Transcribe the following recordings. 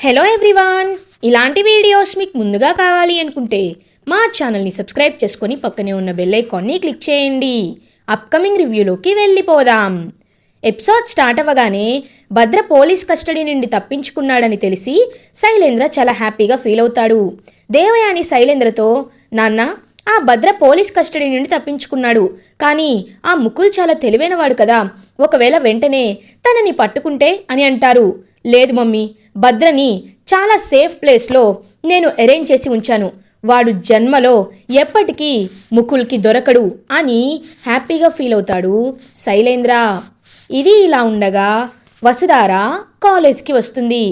Hello everyone, ఇలాంటి videos మీకు ముందుగా కావాలి అనుకుంటే మా ఛానల్ని సబ్స్క్రైబ్ చేసుకొని పక్కనే ఉన్న బెల్ ఐకాన్ని క్లిక్ చేయండి. అప్కమింగ్ రివ్యూలోకి వెళ్ళిపోదాం. ఎపిసోడ్ స్టార్ట్ అవ్వగానే భద్ర పోలీస్ కస్టడీ నుండి తప్పించుకున్నాడని తెలిసి శైలేంద్ర చాలా హ్యాపీగా ఫీల్ అవుతాడు. దేవయాని శైలేంద్రతో, నాన్న, ఆ భద్ర పోలీస్ కస్టడీ నుండి తప్పించుకున్నాడు, కానీ ఆ ముకుల్ చాలా తెలివైనవాడు కదా, ఒకవేళ వెంటనే తనని పట్టుకుంటే అని అంటారు. లేదు మమ్మీ, భద్రని చాలా సేఫ్ ప్లేస్లో నేను అరేంజ్ చేసి ఉంచాను, వాడు జన్మలో ఎప్పటికీ ముకుల్కి దొరకడు అని హ్యాపీగా ఫీల్ అవుతాడు శైలేంద్ర. ఇది ఇలా ఉండగా వసుధార కాలేజ్కి వస్తుంది.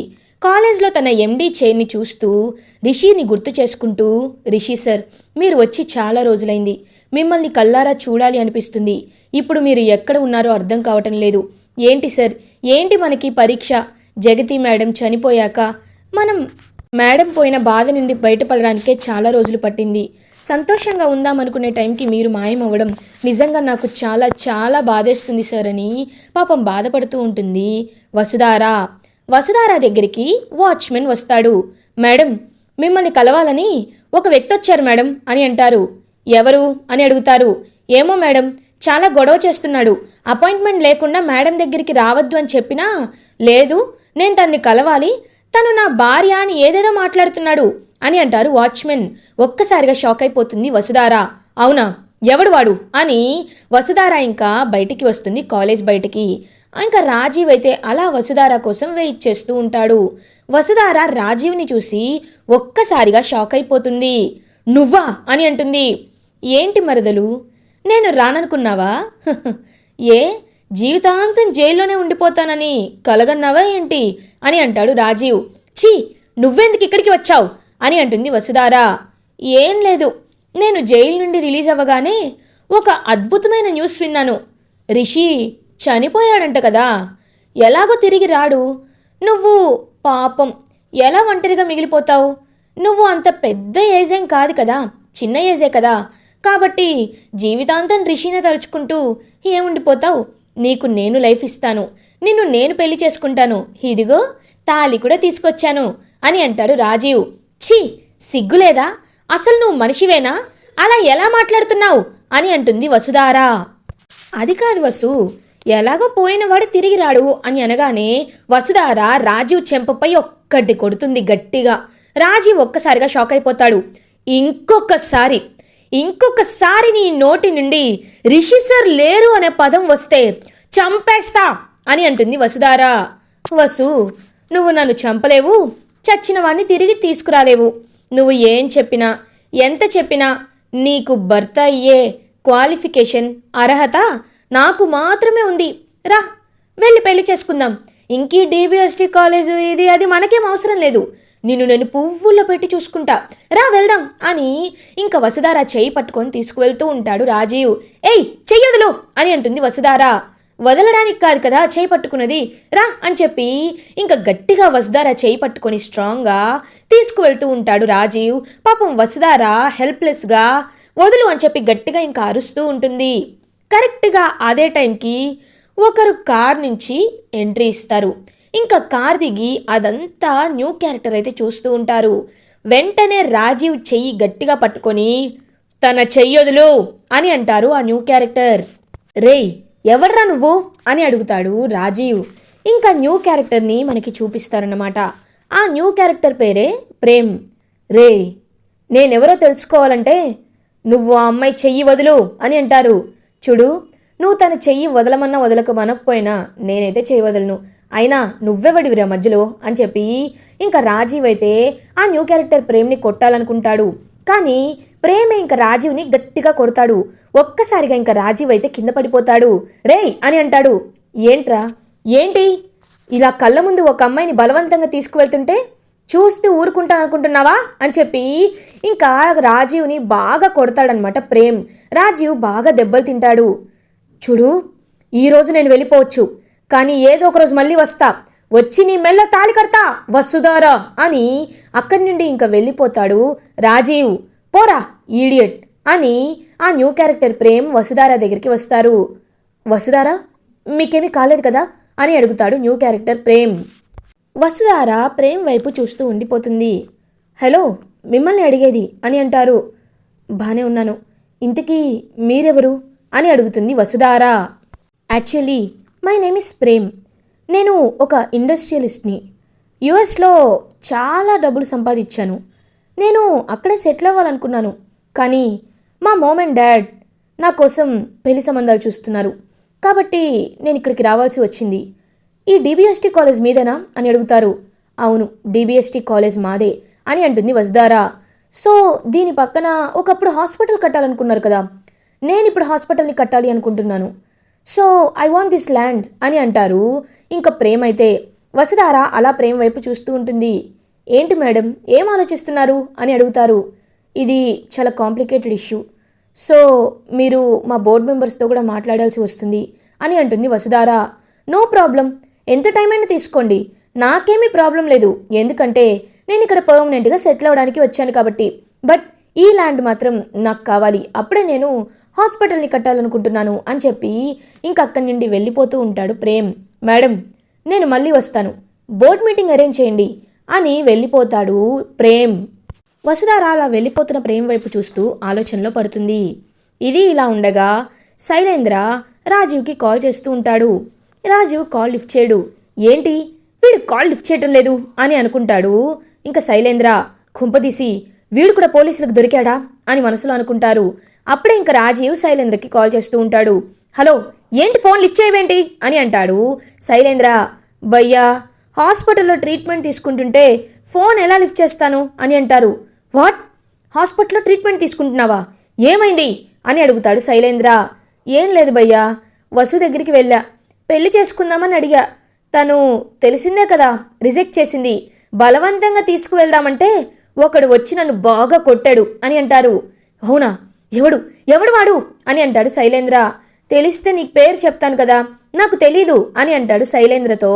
కాలేజ్లో తన ఎండీ చైర్ని చూస్తూ రిషిని గుర్తు చేసుకుంటూ, రిషి సార్, మీరు వచ్చి చాలా రోజులైంది, మిమ్మల్ని కల్లారా చూడాలి అనిపిస్తుంది, ఇప్పుడు మీరు ఎక్కడ ఉన్నారో అర్థం కావటం లేదు. ఏంటి సార్, ఏంటి మనకి పరీక్ష? జగతి మేడం చనిపోయాక మనం మేడం పోయిన బాధ నుండి బయటపడడానికే చాలా రోజులు పట్టింది. సంతోషంగా ఉందామనుకునే టైంకి మీరు మాయమవ్వడం నిజంగా నాకు చాలా చాలా బాధేస్తుంది సార్ అని పాపం బాధపడుతూ ఉంటుంది వసుధార దగ్గరికి వాచ్మెన్ వస్తాడు. మేడం, మిమ్మల్ని కలవాలని ఒక వ్యక్తి వచ్చారు మేడం అని అంటారు. ఎవరు అని అడుగుతారు. ఏమో మేడం, చాలా గొడవ చేస్తున్నాడు, అపాయింట్మెంట్ లేకుండా మేడం దగ్గరికి రావద్దు అని చెప్పినా లేదు, నేను తన్ని కలవాలి, తను నా భార్య అని ఏదేదో మాట్లాడుతున్నాడు అని అంటారు వాచ్మెన్. ఒక్కసారిగా షాక్ అయిపోతుంది వసుధార. అవునా, ఎవడు వాడు అని వసుధార ఇంకా బయటికి వస్తుంది, కాలేజ్ బయటికి. ఇంకా రాజీవ్ అయితే అలా వసుధార కోసం వెయిట్ చేస్తూ ఉంటాడు. వసుధార రాజీవ్ని చూసి ఒక్కసారిగా షాక్ అయిపోతుంది. నువ్వా అని అంటుంది. ఏంటి మరదలు, నేను రాననుకున్నావా? ఏ జీవితాంతం జైల్లోనే ఉండిపోతానని కలగన్నావా ఏంటి అని అంటాడు రాజీవ్. ఛీ, నువ్వెందుకు ఇక్కడికి వచ్చావు అని అంటుంది వసుధార. ఏం లేదు, నేను జైలు నుండి రిలీజ్ అవ్వగానే ఒక అద్భుతమైన న్యూస్ విన్నాను. రిషి చనిపోయాడంట కదా, ఎలాగో తిరిగి రాడు, నువ్వు పాపం ఎలా ఒంటరిగా మిగిలిపోతావు? నువ్వు అంత పెద్ద ఏజేం కాదు కదా, చిన్న ఏజే కదా, కాబట్టి జీవితాంతం రిషిని తలుచుకుంటూ ఏముండిపోతావు? నీకు నేను లైఫ్ ఇస్తాను, నిన్ను నేను పెళ్లి చేసుకుంటాను, ఇదిగో తాళి కూడా తీసుకొచ్చాను అని అంటాడు రాజీవ్. ఛీ, సిగ్గులేదా? అసలు నువ్వు మనిషివేనా? అలా ఎలా మాట్లాడుతున్నావు అని అంటుంది వసుధార. అది కాదు వసు, ఎలాగో పోయినవాడు తిరిగి రాడు అని అనగానే వసుధార రాజీవ్ చెంపపై ఒక్కటి కొడుతుంది గట్టిగా. రాజీవ్ ఒక్కసారిగా షాక్ అయిపోతాడు. ఇంకొకసారి నీ నోటి నుండి రిషి సార్ లేరు అనే పదం వస్తే చంపేస్తా అని అంటుంది వసుధార. వసు, నువ్వు నన్ను చంపలేవు, చచ్చిన వాడిని తిరిగి తీసుకురాలేవు. నువ్వు ఏం చెప్పినా ఎంత చెప్పినా నీకు భర్త అయ్యే క్వాలిఫికేషన్, అర్హత నాకు మాత్రమే ఉంది. రా, వెళ్ళి పెళ్లి చేసుకుందాం. ఇంకీ DBST కాలేజు ఇది అది మనకేం అవసరం లేదు, నిన్ను నేను పువ్వుల్లో పెట్టి చూసుకుంటా, రా వెళ్దాం అని ఇంకా వసుధార చెయ్యి పట్టుకొని తీసుకువెళ్తూ ఉంటాడు రాజీవ్. ఏయ్, చెయ్యొదులు అని అంటుంది వసుధార. వదలడానికి కాదు కదా చేయి పట్టుకున్నది, రా అని చెప్పి ఇంకా గట్టిగా వసుధార చేయి పట్టుకొని స్ట్రాంగ్గా తీసుకువెళ్తూ ఉంటాడు రాజీవ్. పాపం వసుధార హెల్ప్లెస్గా వదులు అని చెప్పి గట్టిగా ఇంకా అరుస్తూ ఉంటుంది. కరెక్ట్గా అదే టైంకి ఒకరు కార్ నుంచి ఎంట్రీ ఇస్తారు. ఇంకా కార్ దిగి అదంతా న్యూ క్యారెక్టర్ అయితే చూస్తూ ఉంటారు. వెంటనే రాజీవ్ చెయ్యి గట్టిగా పట్టుకొని తన చెయ్యొదులు అని అంటారు ఆ న్యూ క్యారెక్టర్. రేయ్, ఎవర్రా నువ్వు అని అడుగుతాడు రాజీవ్. ఇంకా న్యూ క్యారెక్టర్ని మనకి చూపిస్తారన్నమాట. ఆ న్యూ క్యారెక్టర్ పేరే ప్రేమ్. రే, నేనెవరో తెలుసుకోవాలంటే నువ్వు ఆ అమ్మాయి చెయ్యి వదులు అని అంటారు. చూడు, నువ్వు తన చెయ్యి వదలమన్నా వదలకమనకపోయినా నేనైతే చెయ్యి వదలను, అయినా నువ్వెవడివిరా మధ్యలో అని చెప్పి ఇంకా రాజీవ్ అయితే ఆ న్యూ క్యారెక్టర్ ప్రేమ్ని కొట్టాలనుకుంటాడు. కానీ ప్రేమే ఇంకా రాజీవ్ని గట్టిగా కొడతాడు. ఒక్కసారిగా ఇంకా రాజీవ్ అయితే కింద పడిపోతాడు. రేయ్ అని అంటాడు. ఏంట్రా, ఏంటి ఇలా కళ్ళ ముందు ఒక అమ్మాయిని బలవంతంగా తీసుకువెళ్తుంటే చూస్తూ ఊరుకుంటాననుకుంటున్నావా అని చెప్పి ఇంకా రాజీవ్ని బాగా కొడతాడనమాట ప్రేమ్. రాజీవ్ బాగా దెబ్బలు తింటాడు. చూడు, ఈరోజు నేను వెళ్ళిపోవచ్చు, కానీ ఏదో ఒకరోజు మళ్ళీ వస్తా, వచ్చి నీ మెల్ల తాళి కడతా వసుధార అని అక్కడి నుండి ఇంకా వెళ్ళిపోతాడు రాజీవ్. పోరా ఈడియట్ అని ఆ న్యూ క్యారెక్టర్ ప్రేమ్ వసుధార దగ్గరికి వస్తారు. వసుధార, మీకేమీ కాలేదు కదా అని అడుగుతాడు న్యూ క్యారెక్టర్ ప్రేమ్. వసుధార ప్రేమ్ వైపు చూస్తూ ఉండిపోతుంది. హలో, మిమ్మల్ని అడిగేది అని అంటారు. బానే ఉన్నాను, ఇంతకీ మీరెవరు అని అడుగుతుంది Vasudhara. Actually my name is Prem. నేను ఒక ఇండస్ట్రియలిస్ట్ని. యుఎస్లో చాలా డబ్బులు సంపాదించాను. నేను అక్కడే సెటిల్ అవ్వాలనుకున్నాను. కానీ మా మామ్ అండ్ డాడ్ నా కోసం పెళ్లి సంబంధాలు చూస్తున్నారు. కాబట్టి నేను ఇక్కడికి రావాల్సి వచ్చింది. ఈ డిబిఎస్టీ కాలేజ్ మీదేనా అని అడుగుతారు. అవును, డిబిఎస్టీ కాలేజ్ మాదే అని అంటుంది వసుధార. సో దీని పక్కన ఒకప్పుడు హాస్పిటల్ కట్టాలనుకున్నారు కదా, నేను ఇప్పుడు హాస్పిటల్ని కట్టాలి అనుకుంటున్నాను. So I want this land అని అంటారు. ఇంకా ప్రేమ్ అయితే వసుధార అలా ప్రేమ్ వైపు చూస్తూ ఉంటుంది. ఏంటి మేడం, ఏం ఆలోచిస్తున్నారు అని అడుగుతారు. ఇది చాలా కాంప్లికేటెడ్ ఇష్యూ. సో మీరు మా బోర్డు మెంబర్స్తో కూడా మాట్లాడాల్సి వస్తుంది అని అంటుంది వసుధార. నో ప్రాబ్లం, ఎంత టైం అయినా తీసుకోండి, నాకేమీ ప్రాబ్లం లేదు. ఎందుకంటే నేను ఇక్కడ పర్మనెంట్గా సెటిల్ అవ్వడానికి వచ్చాను కాబట్టి. బట్ ఈ ల్యాండ్ మాత్రం నాకు కావాలి, అప్పుడే నేను హాస్పిటల్ని కట్టాలనుకుంటున్నాను అని చెప్పి ఇంక అక్కడి నుండి వెళ్ళిపోతూ ఉంటాడు ప్రేమ్. మేడం, నేను మళ్ళీ వస్తాను, బోర్డ్ మీటింగ్ అరేంజ్ చేయండి అని వెళ్ళిపోతాడు ప్రేమ్. వసుధార అలా వెళ్ళిపోతున్న ప్రేమ్ వైపు చూస్తూ ఆలోచనలో పడుతుంది. ఇది ఇలా ఉండగా శైలేంద్ర రాజీవ్కి కాల్ చేస్తూ ఉంటాడు. రాజీవ్ కాల్ లిఫ్ట్ చేయడు. ఏంటి వీడు కాల్ లిఫ్ట్ చేయటం లేదు అని అనుకుంటాడు. ఇంకా శైలేంద్ర కుంపదీసి వీడు కూడా పోలీసులకు దొరికాడా అని మనసులో అనుకుంటారు. అప్పుడే ఇంకా రాజీవ్ శైలేంద్రకి కాల్ చేస్తూ ఉంటాడు. హలో, ఏంటి ఫోన్ లిఫ్ట్ చేయవేంటి అని అంటాడు. శైలేంద్ర, భయ్యా హాస్పిటల్లో ట్రీట్మెంట్ తీసుకుంటుంటే ఫోన్ ఎలా లిఫ్ట్ చేస్తాను అని అంటారు. వాట్, హాస్పిటల్లో ట్రీట్మెంట్ తీసుకుంటున్నావా, ఏమైంది అని అడుగుతాడు శైలేంద్ర. ఏం లేదు భయ్యా, వసు దగ్గరికి వెళ్ళా, పెళ్లి చేసుకుందామని అడిగా. తను తెలిసిందే కదా రిజెక్ట్ చేసింది. బలవంతంగా తీసుకువెళ్దామంటే ఒకడు వచ్చి నన్ను బాగా కొట్టాడు అని అంటారు. అవునా, ఎవడు ఎవడు వాడు అని అంటాడు శైలేంద్ర. తెలిస్తే నీకు పేరు చెప్తాను కదా, నాకు తెలీదు అని అంటాడు శైలేంద్రతో.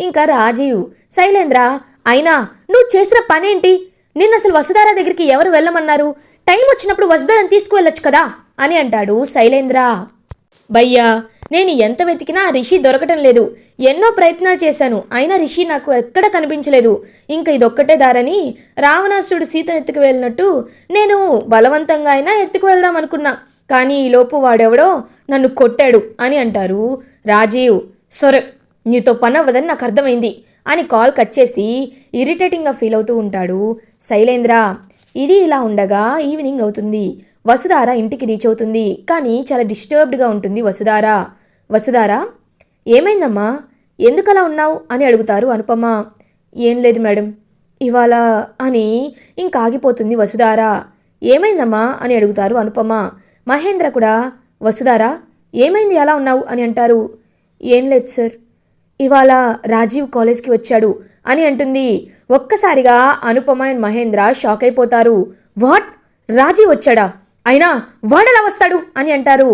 ఇంకా రాజీవ్, శైలేంద్ర అయినా నువ్వు చేసిన పనేంటి, నిన్న అసలు వసుధార దగ్గరికి ఎవరు వెళ్ళమన్నారు, టైం వచ్చినప్పుడు వసుధారని తీసుకువెళ్ళొచ్చు కదా అని అంటాడు శైలేంద్ర. భయ్యా, నేను ఎంత వెతికినా రిషి దొరకటం లేదు, ఎన్నో ప్రయత్నాలు చేశాను, అయినా రిషి నాకు ఎక్కడ కనిపించలేదు. ఇంకా ఇదొక్కటే దారని రావణాసుడు సీతను ఎత్తుకు వెళ్ళినట్టు నేను బలవంతంగా అయినా ఎత్తుకు వెళ్దాం అనుకున్నా, కానీ ఈలోపు వాడెవడో నన్ను కొట్టాడు అని అంటారు. రాజీవ్, సరే నీతో పని అవ్వదని నాకు అర్థమైంది అని కాల్ కట్ చేసి ఇరిటేటింగ్గా ఫీల్ అవుతూ ఉంటాడు శైలేంద్ర. ఇది ఇలా ఉండగా ఈవినింగ్ అవుతుంది. వసుధార ఇంటికి రీచ్ అవుతుంది. కానీ చాలా డిస్టర్బ్డ్గా ఉంటుంది వసుధార. వసుధార, ఏమైందమ్మా, ఎందుకలా ఉన్నావు అని అడుగుతారు అనుపమ. ఏం లేదు మేడం ఇవాళ అని ఇంకా ఆగిపోతుంది వసుధార. ఏమైందమ్మా అని అడుగుతారు అనుపమ. మహేంద్ర కూడా వసుధార ఏమైంది అలా ఉన్నావు అని అంటారు. ఏం లేదు సార్, ఇవాళ రాజీవ్ కాలేజ్కి వచ్చాడు అని అంటుంది. ఒక్కసారిగా అనుపమ అండ్ మహేంద్ర షాక్ అయిపోతారు. వాట్, రాజీవ్ వచ్చాడా, అయినా వాడెలా వస్తాడు అని అంటారు.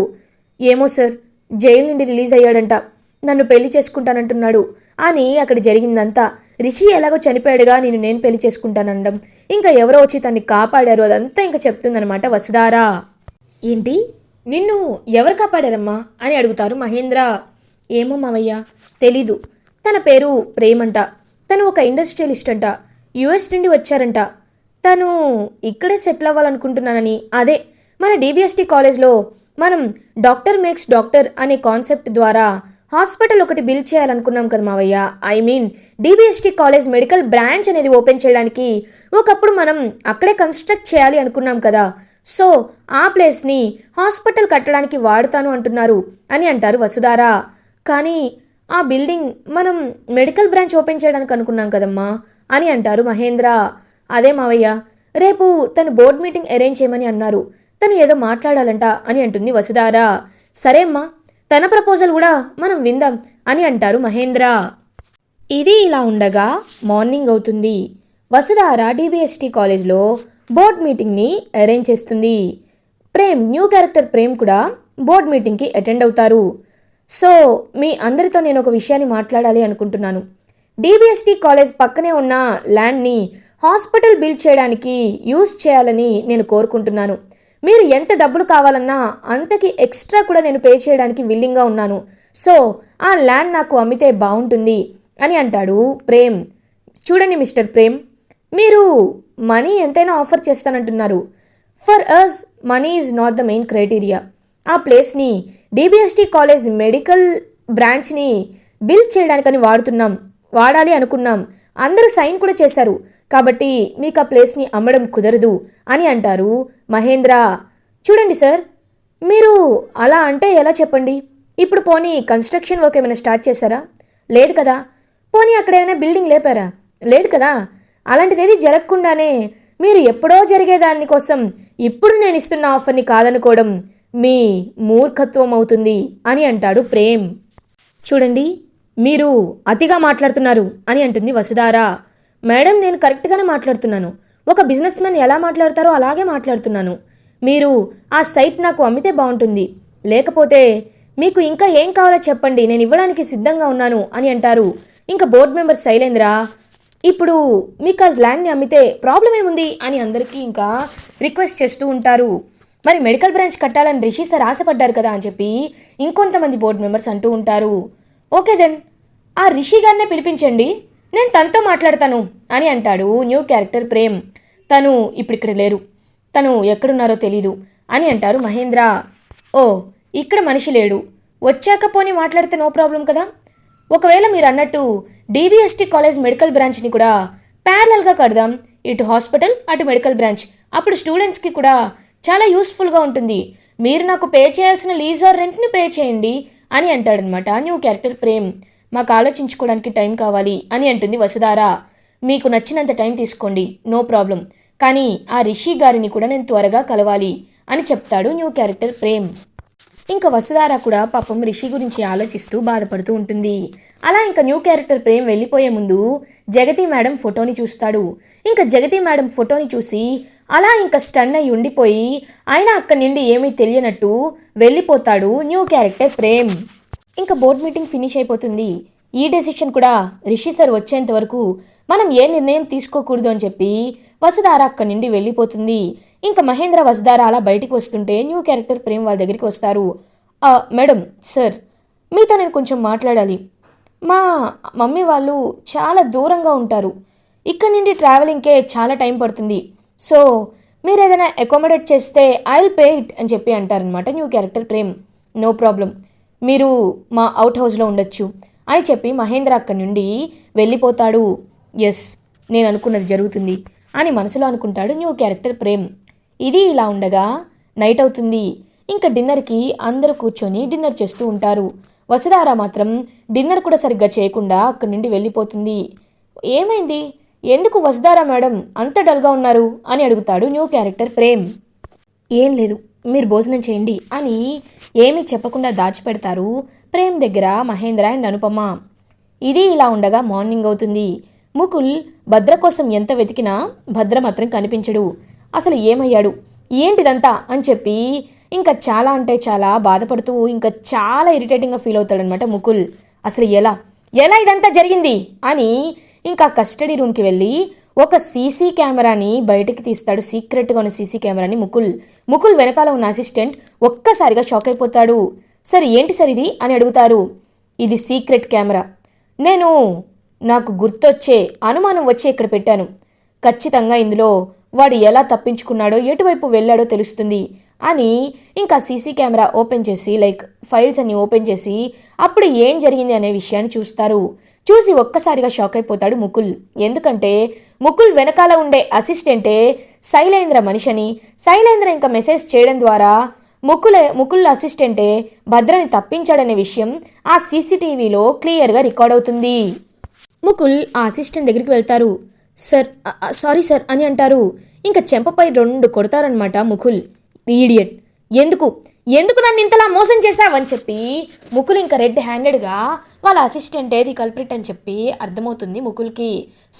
ఏమో సార్, జైలు నుండి రిలీజ్ అయ్యాడంట, నన్ను పెళ్లి చేసుకుంటానంటున్నాడు అని అక్కడ జరిగిందంతా. రిషి ఎలాగో చనిపోయాడుగా, నేను పెళ్లి చేసుకుంటానడం, ఇంకా ఎవరో వచ్చి తన్ని కాపాడారు, అదంతా ఇంకా చెప్తుందనమాట వసుధార. ఏంటి, నిన్ను ఎవరు కాపాడారమ్మా అని అడుగుతారు మహేంద్ర. ఏమో మావయ్య, తెలీదు. తన పేరు ప్రేమంట, తను ఒక ఇండస్ట్రియలిస్ట్ అంట, యుఎస్ నుండి వచ్చారంట. తను ఇక్కడే సెటిల్ అవ్వాలనుకుంటున్నానని, అదే మన డిబిఎస్టీ కాలేజ్లో మనం డాక్టర్ మేక్స్ డాక్టర్ అనే కాన్సెప్ట్ ద్వారా హాస్పిటల్ ఒకటి బిల్డ్ చేయాలనుకున్నాం కదా మావయ్య. I mean DBST college medical branch అనేది ఓపెన్ చేయడానికి ఒకప్పుడు మనం అక్కడే కన్స్ట్రక్ట్ చేయాలి అనుకున్నాం కదా. సో ఆ ప్లేస్ని హాస్పిటల్ కట్టడానికి వాడుతాను అంటున్నారు అని అంటారు వసుధార. కానీ ఆ బిల్డింగ్ మనం మెడికల్ బ్రాంచ్ ఓపెన్ చేయడానికి అనుకున్నాం కదమ్మా అని అంటారు మహేంద్ర. అదే మావయ్య, రేపు తను బోర్డ్ మీటింగ్ అరేంజ్ చేయమని అన్నారు, తను ఏదో మాట్లాడాలంట అని అంటుంది వసుధార. సరే అమ్మా, తన ప్రపోజల్ కూడా మనం విందాం అని అంటారు మహేంద్ర. ఇది ఇలా ఉండగా మార్నింగ్ అవుతుంది. వసుధార డిబిఎస్టీ కాలేజ్లో బోర్డ్ మీటింగ్ని అరేంజ్ చేస్తుంది. ప్రేమ్, న్యూ క్యారెక్టర్ ప్రేమ్ కూడా బోర్డ్ మీటింగ్కి అటెండ్ అవుతారు. సో మీ అందరితో నేను ఒక విషయాన్ని మాట్లాడాలి అనుకుంటున్నాను. డిబిఎస్టీ కాలేజ్ పక్కనే ఉన్న ల్యాండ్ని హాస్పిటల్ బిల్డ్ చేయడానికి యూజ్ చేయాలని నేను కోరుకుంటున్నాను. మీరు ఎంత డబ్బులు కావాలన్నా అంతకి ఎక్స్ట్రా కూడా నేను పే చేయడానికి విల్లింగ్గా ఉన్నాను. సో ఆ ల్యాండ్ నాకు అమ్మితే బాగుంటుంది అని అంటాడు ప్రేమ్. చూడండి మిస్టర్ ప్రేమ్, మీరు మనీ ఎంతైనా ఆఫర్ చేస్తానంటున్నారు. For us money is not the main criteria. ఆ ప్లేస్ని డిబిఎస్టి కాలేజ్ మెడికల్ బ్రాంచ్ని బిల్డ్ చేయడానికని వాడాలి అనుకున్నాం. అందరూ సైన్ కూడా చేశారు. కాబట్టి మీకు ఆ ప్లేస్ని అమ్మడం కుదరదు అని అంటారు మహేంద్ర. చూడండి సార్, మీరు అలా అంటే ఎలా చెప్పండి? ఇప్పుడు పోనీ కన్స్ట్రక్షన్ వర్క్ ఏమైనా స్టార్ట్ చేశారా? లేదు కదా. పోనీ అక్కడ ఏమైనా బిల్డింగ్ లేపారా? లేదు కదా. అలాంటిదేది జరగకుండానే మీరు ఎప్పుడో జరిగేదాని కోసం ఇప్పుడు నేను ఇస్తున్న ఆఫర్ని కాదనుకోవడం మీ మూర్ఖత్వం అవుతుంది అని అంటాడు ప్రేమ్. చూడండి, మీరు అతిగా మాట్లాడుతున్నారు అని అంటుంది వసుధార. మేడం, నేను కరెక్ట్గానే మాట్లాడుతున్నాను. ఒక బిజినెస్ మ్యాన్ ఎలా మాట్లాడతారో అలాగే మాట్లాడుతున్నాను. మీరు ఆ సైట్ నాకు అమ్మితే బాగుంటుంది. లేకపోతే మీకు ఇంకా ఏం కావాలో చెప్పండి, నేను ఇవ్వడానికి సిద్ధంగా ఉన్నాను అని అంటారు. ఇంకా బోర్డు మెంబర్ శైలేంద్ర, ఇప్పుడు మీకు ఆ ల్యాండ్ని అమ్మితే ప్రాబ్లం ఏముంది అని అందరికీ ఇంకా రిక్వెస్ట్ చేస్తూ ఉంటారు. మరి మెడికల్ బ్రాంచ్ కట్టాలని రిషి సార్ ఆశపడ్డారు కదా అని చెప్పి ఇంకొంతమంది బోర్డు మెంబర్స్ అంటూ ఉంటారు. ఓకే దెన్, ఆ రిషి గారినే పిలిపించండి, నేను తనతో మాట్లాడతాను అని అంటాడు న్యూ క్యారెక్టర్ ప్రేమ్. తను ఇప్పుడు ఇక్కడ లేరు, తను ఎక్కడున్నారో తెలీదు అని అంటారు మహేంద్ర. ఓ, ఇక్కడ మనిషి లేడు, వచ్చాక పోనీ మాట్లాడితే నో ప్రాబ్లం కదా. ఒకవేళ మీరు అన్నట్టు డిబిఎస్టి కాలేజ్ మెడికల్ బ్రాంచ్ని కూడా ప్యారలల్గా కడదాం, ఇటు హాస్పిటల్ అటు మెడికల్ బ్రాంచ్. అప్పుడు స్టూడెంట్స్కి కూడా చాలా యూస్ఫుల్గా ఉంటుంది. మీరు నాకు పే చేయాల్సిన లీజ్ ఆర్ రెంట్ని పే చేయండి అని అంటాడనమాట న్యూ క్యారెక్టర్ ప్రేమ్. మాకు ఆలోచించుకోవడానికి టైం కావాలి అని అంటుంది వసుధార. మీకు నచ్చినంత టైం తీసుకోండి, నో ప్రాబ్లం. కానీ ఆ రిషి గారిని కూడా నేను త్వరగా కలవాలి అని చెప్తాడు న్యూ క్యారెక్టర్ ప్రేమ్. ఇంకా వసుధార కూడా పాపం రిషి గురించి ఆలోచిస్తూ బాధపడుతూ ఉంటుంది. అలా ఇంకా న్యూ క్యారెక్టర్ ప్రేమ్ వెళ్ళిపోయే ముందు జగతి మేడం ఫోటోని చూస్తాడు. ఇంకా జగతి మేడం ఫోటోని చూసి అలా ఇంకా స్టన్ అయి ఉండిపోయి ఆయన అక్కడి నుండి ఏమీ తెలియనట్టు వెళ్ళిపోతాడు న్యూ క్యారెక్టర్ ప్రేమ్. ఇంకా బోర్డ్ మీటింగ్ ఫినిష్ అయిపోతుంది. ఈ డెసిషన్ కూడా రిషి సార్ వచ్చేంత వరకు మనం ఏ నిర్ణయం తీసుకోకూడదు అని చెప్పి వసుధార అక్కడి నుండి వెళ్ళిపోతుంది. ఇంకా మహేంద్ర వసుధార అలా బయటికి వస్తుంటే న్యూ క్యారెక్టర్ ప్రేమ్ వాళ్ళ దగ్గరికి వస్తారు. మేడం సార్, మీతో నేను కొంచెం మాట్లాడాలి. మా మమ్మీ వాళ్ళు చాలా దూరంగా ఉంటారు, ఇక్కడి నుండి ట్రావెలింగ్కే చాలా టైం పడుతుంది. సో మీరు ఏదైనా అకామిడేట్ చేస్తే ఐ విల్ పే ఇట్ అని చెప్పి అంటారనమాట new character Prem. No problem, మీరు మా అవుట్ హౌస్లో ఉండొచ్చు అని చెప్పి మహేంద్ర అక్కడి నుండి వెళ్ళిపోతాడు. ఎస్, నేను అనుకున్నది జరుగుతుంది అని మనసులో అనుకుంటాడు న్యూ క్యారెక్టర్ ప్రేమ్. ఇది ఇలా ఉండగా నైట్ అవుతుంది. ఇంకా డిన్నర్కి అందరూ కూర్చొని డిన్నర్ చేస్తూ ఉంటారు. వసుధార మాత్రం డిన్నర్ కూడా సరిగ్గా చేయకుండా అక్కడి నుండి వెళ్ళిపోతుంది. ఏమైంది, ఎందుకు వసుధార మేడం అంత డల్గా ఉన్నారు అని అడుగుతాడు న్యూ క్యారెక్టర్ ప్రేమ్. ఏం లేదు, మీరు భోజనం చేయండి అని ఏమీ చెప్పకుండా దాచిపెడతారు ప్రేమ్ దగ్గర మహేంద్ర అండ్ అనుపమ. ఇది ఇలా ఉండగా మార్నింగ్ అవుతుంది. ముకుల్ భద్ర కోసం ఎంత వెతికినా భద్ర మాత్రం కనిపించడు. అసలు ఏమయ్యాడు, ఏంటిదంతా అని చెప్పి ఇంకా చాలా అంటే చాలా బాధపడుతూ ఇంకా చాలా ఇరిటేటింగ్గా ఫీల్ అవుతాడనమాట ముకుల్. అసలు ఎలా ఇదంతా జరిగింది అని ఇంకా కస్టడీ రూమ్కి వెళ్ళి ఒక సీసీ కెమెరాని బయటకు తీస్తాడు. సీక్రెట్గా ఉన్న సీసీ కెమెరాని ముకుల్ వెనకాల ఉన్న అసిస్టెంట్ ఒక్కసారిగా షాక్ అయిపోతాడు. సరే ఏంటి సార్ ఇది అని అడుగుతారు. ఇది సీక్రెట్ కెమెరా, నాకు గుర్తొచ్చే అనుమానం వచ్చి ఇక్కడ పెట్టాను. ఖచ్చితంగా ఇందులో వాడు ఎలా తప్పించుకున్నాడో ఎటువైపు వెళ్ళాడో తెలుస్తుంది అని ఇంకా సీసీ కెమెరా ఓపెన్ చేసి ఫైల్స్ అన్ని ఓపెన్ చేసి అప్పుడు ఏం జరిగింది అనే విషయాన్ని చూస్తారు. చూసి ఒక్కసారిగా షాక్ అయిపోతాడు ముకుల్. ఎందుకంటే ముకుల్ వెనకాల ఉండే అసిస్టెంటే శైలేంద్ర మనిషిని, శైలేంద్ర ఇంకా మెసేజ్ చేయడం ద్వారా ముకుల్ అసిస్టెంటే భద్రని తప్పించాడనే విషయం ఆ సీసీటీవీలో క్లియర్గా రికార్డ్ అవుతుంది. ముకుల్ ఆ అసిస్టెంట్ దగ్గరికి వెళ్తారు. సార్, సారీ సార్ అని అంటారు. ఇంకా చెంపపై 2 కొడతారనమాట ముకుల్. ఈడియట్, ఎందుకు నన్ను ఇంతలా మోసం చేశావని చెప్పి ముకుల్ ఇంకా రెడ్ హ్యాండెడ్గా వాళ్ళ అసిస్టెంట్ ఏది కల్ప్రిట్ అని చెప్పి అర్థమవుతుంది ముకుల్కి.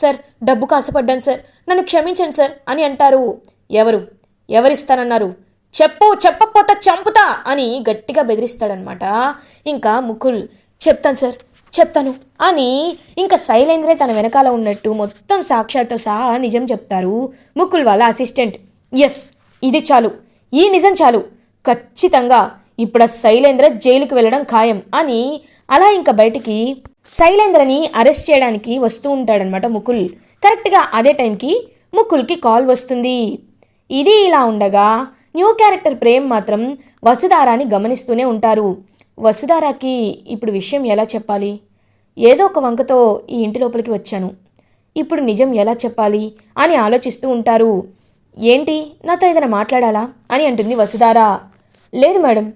సార్, డబ్బుకు ఆశపడ్డాను సార్, నన్ను క్షమించండి సార్ అని అంటారు. ఎవరిస్తానన్నారు, చెప్పకపోతే చంపుతా అని గట్టిగా బెదిరిస్తాడనమాట. ఇంకా ముకుల్ చెప్తాను అని ఇంకా శైలేంద్రే తన వెనకాల ఉన్నట్టు మొత్తం సాక్ష్యాలతో సహా నిజం చెప్తారు ముకుల్ వాళ్ళ అసిస్టెంట్. ఎస్, ఇది చాలు, ఈ నిజం చాలు, ఖచ్చితంగా ఇప్పుడు శైలేంద్ర జైలుకి వెళ్ళడం ఖాయం అని అలా ఇంకా బయటికి శైలేంద్రని అరెస్ట్ చేయడానికి వస్తూ ఉంటాడనమాట ముకుల్. కరెక్ట్గా అదే టైంకి ముకుల్కి కాల్ వస్తుంది. ఇది ఇలా ఉండగా న్యూ క్యారెక్టర్ ప్రేమ్ మాత్రం వసుధారాని గమనిస్తూనే ఉంటారు. వసుధారాకి ఇప్పుడు విషయం ఎలా చెప్పాలి? ఏదో ఒక వంకతో ఈ ఇంటి లోపలికి వచ్చాను, ఇప్పుడు నిజం ఎలా చెప్పాలి అని ఆలోచిస్తూ ఉంటారు. ఏంటి, నాతో ఏదైనా మాట్లాడాలా అని అంటుంది వసుధార. లేదు మేడం,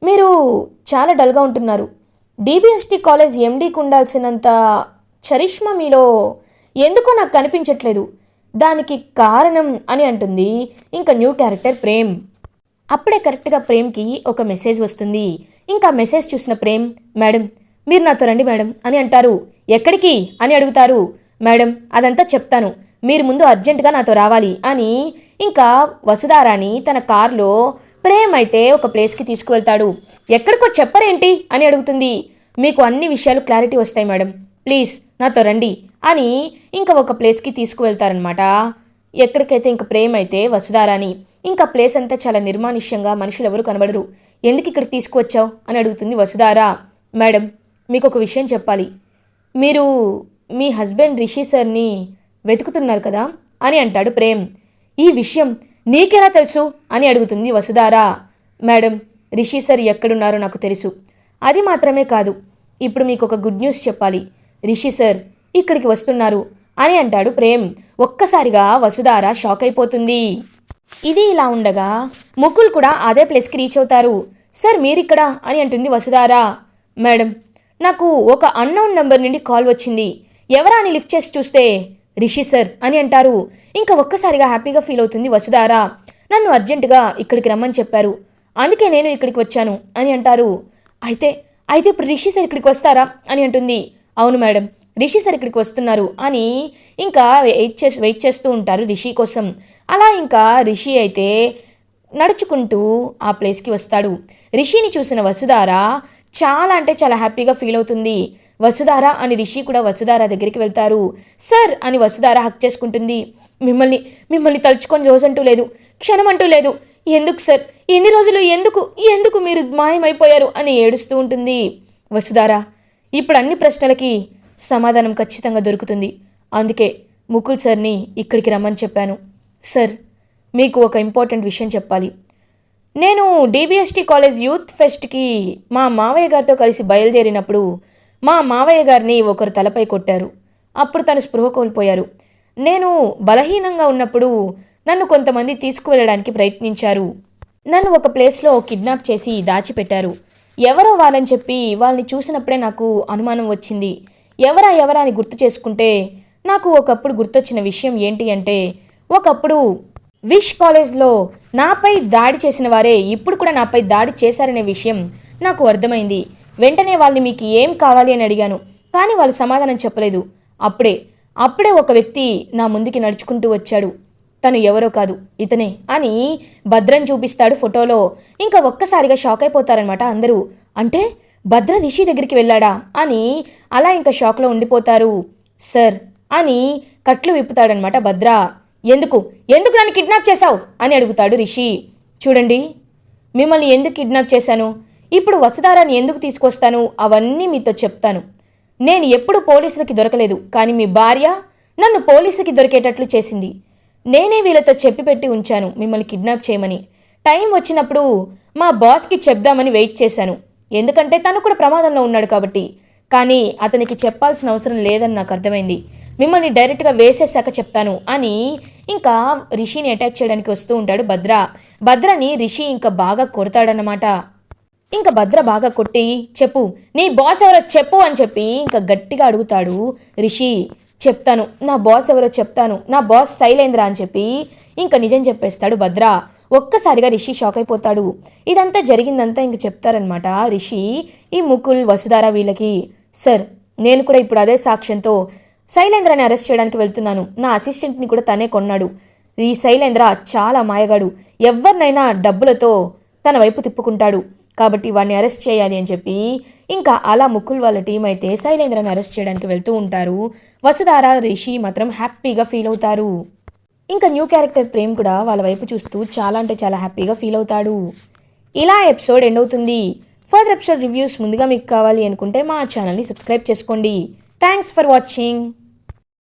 మీరు చాలా డల్గా ఉంటున్నారు. డిబిఎస్టి కాలేజ్ ఎండీకి ఉండాల్సినంత చరిష్మా మీలో ఎందుకో నాకు కనిపించట్లేదు, దానికి కారణం అని అంటుంది ఇంకా న్యూ క్యారెక్టర్ ప్రేమ్. అప్పుడే కరెక్ట్గా ప్రేమ్కి ఒక మెసేజ్ వస్తుంది. ఇంకా మెసేజ్ చూసిన ప్రేమ్, మేడం మీరు నాతో రండి మేడం అని అంటారు. ఎక్కడికి అని అడుగుతారు. మేడం అదంతా చెప్తాను, మీరు ముందు అర్జెంటుగా నాతో రావాలి అని ఇంకా వసుధారాని తన కార్లో ప్రేమ్ అయితే ఒక ప్లేస్కి తీసుకువెళ్తాడు. ఎక్కడికో చెప్పరేంటి అని అడుగుతుంది. మీకు అన్ని విషయాలు క్లారిటీ వస్తాయి మేడం, ప్లీజ్ నాతో రండి అని ఇంకా ఒక ప్లేస్కి తీసుకువెళ్తారనమాట. ఎక్కడికైతే ఇంకా ప్రేమ్ అయితే వసుధారాని ఇంకా ప్లేస్ అంతా చాలా నిర్మానుష్యంగా, మనుషులు ఎవరు కనబడరు. ఎందుకు ఇక్కడికి తీసుకువచ్చావు అని అడుగుతుంది వసుధార. మేడం మీకు ఒక విషయం చెప్పాలి, మీరు మీ హస్బెండ్ రిషి సార్ని వెతుకుతున్నారు కదా అని అంటాడు ప్రేమ్. ఈ విషయం నీకెలా తెలుసు అని అడుగుతుంది వసుధార. మేడం రిషి సార్ ఎక్కడున్నారో నాకు తెలుసు, అది మాత్రమే కాదు, ఇప్పుడు మీకు ఒక గుడ్ న్యూస్ చెప్పాలి, రిషి సార్ ఇక్కడికి వస్తున్నారు అని అంటాడు ప్రేమ్. ఒక్కసారిగా వసుధార షాక్ అయిపోతుంది. ఇది ఇలా ఉండగా ముకుల్ కూడా అదే ప్లేస్కి రీచ్ అవుతారు. సార్ మీరిక్కడ అని అంటుంది వసుధార. మేడం నాకు ఒక అన్నోన్ నెంబర్ నుండి కాల్ వచ్చింది, ఎవరా అని లిఫ్ట్ చేసి చూస్తే రిషి సార్ అని అంటారు. ఇంకా ఒక్కసారిగా హ్యాపీగా ఫీల్ అవుతుంది వసుధార. నన్ను అర్జెంటుగా ఇక్కడికి రమ్మని చెప్పారు, అందుకే నేను ఇక్కడికి వచ్చాను అని అంటారు. అయితే ఇప్పుడు రిషి సార్ ఇక్కడికి వస్తారా అని అంటుంది. అవును మేడం, రిషి సార్ ఇక్కడికి వస్తున్నారు అని ఇంకా వెయిట్ చేస్తూ ఉంటారు రిషి కోసం. అలా ఇంకా రిషి అయితే నడుచుకుంటూ ఆ ప్లేస్కి వస్తాడు. రిషిని చూసిన వసుధార చాలా అంటే చాలా హ్యాపీగా ఫీల్ అవుతుంది. వసుధార అని రిషి కూడా వసుధార దగ్గరికి వెళ్తారు. సార్ అని వసుధార హక్ చేసుకుంటుంది. మిమ్మల్ని తలుచుకొని రోజంటూ లేదు, క్షణం అంటూ లేదు, ఎందుకు సార్ ఎన్ని రోజులు ఎందుకు మీరు మాయమైపోయారు అని ఏడుస్తూ ఉంటుంది. వసుధార ఇప్పుడు అన్ని ప్రశ్నలకి సమాధానం ఖచ్చితంగా దొరుకుతుంది, అందుకే ముకుల్ సార్ని ఇక్కడికి రమ్మని చెప్పాను. సార్ మీకు ఒక ఇంపార్టెంట్ విషయం చెప్పాలి. నేను డిబిఎస్టి కాలేజ్ యూత్ ఫెస్ట్కి మా మావయ్య గారితో కలిసి బయలుదేరినప్పుడు మా మావయ్య గారిని ఒకరు తలపై కొట్టారు. అప్పుడు తను స్పృహ కోల్పోయారు. నేను బలహీనంగా ఉన్నప్పుడు నన్ను కొంతమంది తీసుకువెళ్ళడానికి ప్రయత్నించారు. నన్ను ఒక ప్లేస్లో కిడ్నాప్ చేసి దాచిపెట్టారు. ఎవరో వాళ్ళని చెప్పి వాళ్ళని చూసినప్పుడే నాకు అనుమానం వచ్చింది. ఎవరా అని గుర్తు చేసుకుంటే నాకు ఒకప్పుడు గుర్తొచ్చిన విషయం ఏంటి అంటే, ఒకప్పుడు విష్ కాలేజ్లో నాపై దాడి చేసిన వారే ఇప్పుడు కూడా నాపై దాడి చేశారనే విషయం నాకు అర్థమైంది. వెంటనే వాళ్ళని మీకు ఏం కావాలి అని అడిగాను, కానీ వాళ్ళు సమాధానం చెప్పలేదు. అప్పుడే ఒక వ్యక్తి నా ముందుకి నడుచుకుంటూ వచ్చాడు. తను ఎవరో కాదు, ఇతనే అని భద్రని చూపిస్తాడు ఫోటోలో. ఇంకా ఒక్కసారిగా షాక్ అయిపోతారనమాట అందరూ. అంటే భద్ర రిషి దగ్గరికి వెళ్ళాడా అని అలా ఇంకా షాక్లో ఉండిపోతారు. సార్ అని కట్లు విప్పుతాడనమాట భద్ర. ఎందుకు నన్ను కిడ్నాప్ చేశావు అని అడుగుతాడు రిషి. చూడండి, మిమ్మల్ని ఎందుకు కిడ్నాప్ చేశాను, ఇప్పుడు వసుధారాని ఎందుకు తీసుకొస్తాను అవన్నీ మీతో చెప్తాను. నేను ఎప్పుడు పోలీసులకి దొరకలేదు, కానీ మీ భార్య నన్ను పోలీసులకి దొరికేటట్లు చేసింది. నేనే వీళ్ళతో చెప్పిపెట్టి ఉంచాను మిమ్మల్ని కిడ్నాప్ చేయమని. టైం వచ్చినప్పుడు మా బాస్కి చెప్దామని వెయిట్ చేశాను, ఎందుకంటే తను కూడా ప్రమాదంలో ఉన్నాడు కాబట్టి. కానీ అతనికి చెప్పాల్సిన అవసరం లేదని నాకు అర్థమైంది. మిమ్మల్ని డైరెక్ట్గా వేసేసాక చెప్తాను అని ఇంకా రిషిని అటాక్ చేయడానికి వస్తూ ఉంటాడు భద్ర. భద్రని రిషి ఇంకా బాగా కొడతాడన్నమాట. ఇంకా భద్ర బాగా కొట్టి, చెప్పు నీ బాస్ ఎవరో చెప్పు అని చెప్పి ఇంకా గట్టిగా అడుగుతాడు రిషి. చెప్తాను, నా బాస్ ఎవరో చెప్తాను, నా బాస్ శైలేంద్ర అని చెప్పి ఇంకా నిజం చెప్పేస్తాడు భద్ర. ఒక్కసారిగా రిషి షాక్ అయిపోతాడు. ఇదంతా జరిగిందంతా ఇంక చెప్తారనమాట రిషి ఈ ముకుల్ వసుధార వీళ్ళకి. సార్ నేను కూడా ఇప్పుడు అదే సాక్ష్యంతో శైలేంద్రని అరెస్ట్ చేయడానికి వెళ్తున్నాను. నా అసిస్టెంట్ని కూడా తనే కొన్నాడు. ఈ శైలేంద్ర చాలా మాయగాడు, ఎవరినైనా డబ్బులతో తన వైపు తిప్పుకుంటాడు, కాబట్టి వాడిని అరెస్ట్ చేయాలి అని చెప్పి ఇంకా అలా ముకుల్ వాళ్ళ టీం అయితే శైలేంద్రని అరెస్ట్ చేయడానికి వెళ్తూ ఉంటారు. వసుధార రిషి మాత్రం హ్యాపీగా ఫీల్ అవుతారు. ఇంకా న్యూ క్యారెక్టర్ ప్రేమ్ కూడా వాళ్ళ వైపు చూస్తూ చాలా అంటే చాలా హ్యాపీగా ఫీల్ అవుతాడు. ఇలా ఎపిసోడ్ ఎండ్ అవుతుంది. ఫర్దర్ ఎపిసోడ్ రివ్యూస్ ముందుగా మీకు కావాలి అనుకుంటే మా ఛానల్ని సబ్స్క్రైబ్ చేసుకోండి. Thanks for watching.